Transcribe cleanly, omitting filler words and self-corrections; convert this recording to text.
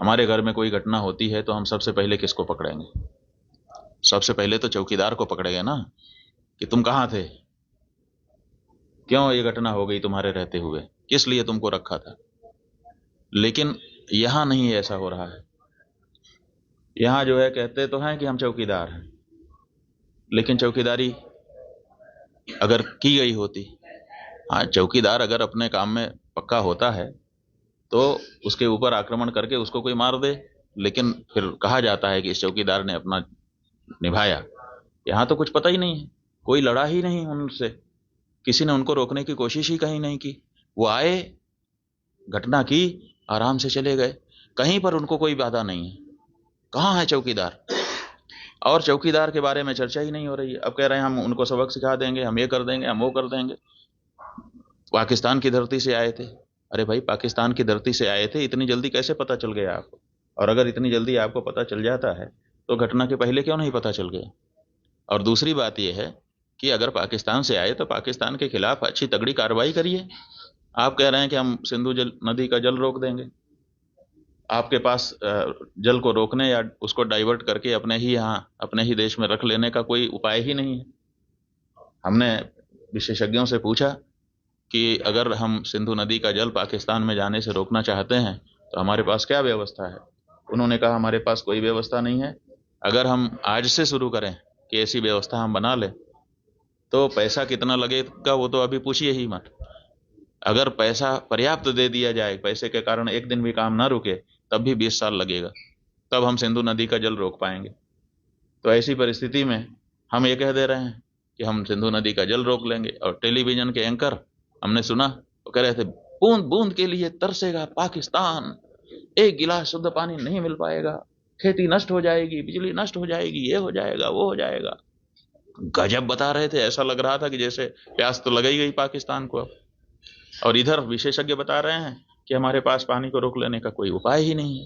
हमारे घर में कोई घटना होती है तो हम सबसे पहले किसको पकड़ेंगे? सबसे पहले तो चौकीदार को पकड़ेंगे ना, कि तुम कहाँ थे, क्यों ये घटना हो गई तुम्हारे रहते हुए, किस लिए तुमको रखा था। लेकिन यहां नहीं ऐसा हो रहा है। यहां जो है कहते तो हैं कि हम चौकीदार हैं, लेकिन चौकीदारी अगर की गई होती, हाँ चौकीदार अगर अपने काम में पक्का होता है तो उसके ऊपर आक्रमण करके उसको कोई मार दे, लेकिन फिर कहा जाता है कि इस चौकीदार ने अपना निभाया। यहां तो कुछ पता ही नहीं है, कोई लड़ा ही नहीं उनसे, किसी ने उनको रोकने की कोशिश ही कहीं नहीं की। वो आए, घटना की, आराम से चले गए, कहीं पर उनको कोई बाधा नहीं है। कहाँ है चौकीदार? और चौकीदार के बारे में चर्चा ही नहीं हो रही है। अब कह रहे हैं हम उनको सबक सिखा देंगे, हम ये कर देंगे, हम वो कर देंगे। पाकिस्तान की धरती से आए थे। अरे भाई, पाकिस्तान की धरती से आए थे, इतनी जल्दी कैसे पता चल गया आपको? और अगर इतनी जल्दी आपको पता चल जाता है तो घटना के पहले क्यों नहीं पता चल गया? और दूसरी बात यह है कि अगर पाकिस्तान से आए तो पाकिस्तान के खिलाफ अच्छी तगड़ी कार्रवाई करिए। आप कह रहे हैं कि हम सिंधु नदी का जल रोक देंगे। आपके पास जल को रोकने या उसको डाइवर्ट करके अपने ही यहाँ, अपने ही देश में रख लेने का कोई उपाय ही नहीं है। हमने विशेषज्ञों से पूछा कि अगर हम सिंधु नदी का जल पाकिस्तान में जाने से रोकना चाहते हैं तो हमारे पास क्या व्यवस्था है। उन्होंने कहा हमारे पास कोई व्यवस्था नहीं है। अगर हम आज से शुरू करें कि ऐसी व्यवस्था हम बना लें तो पैसा कितना लगेगा वो तो अभी पूछिए ही मत। अगर पैसा पर्याप्त दे दिया जाए, पैसे के कारण एक दिन भी काम ना रुके, तब भी 20 साल लगेगा, तब हम सिंधु नदी का जल रोक पाएंगे। तो ऐसी परिस्थिति में हम ये कह दे रहे हैं कि हम सिंधु नदी का जल रोक लेंगे। और टेलीविजन के एंकर हमने सुना, वो कह रहे थे बूंद बूंद के लिए तरसेगा पाकिस्तान, एक गिलास शुद्ध पानी नहीं मिल पाएगा, खेती नष्ट हो जाएगी, बिजली नष्ट हो जाएगी, ये हो जाएगा, वो हो जाएगा। गजब बता रहे थे, ऐसा लग रहा था कि जैसे प्यास तो लग ही गई पाकिस्तान को अब। और इधर विशेषज्ञ बता रहे हैं कि हमारे पास पानी को रोक लेने का कोई उपाय ही नहीं है।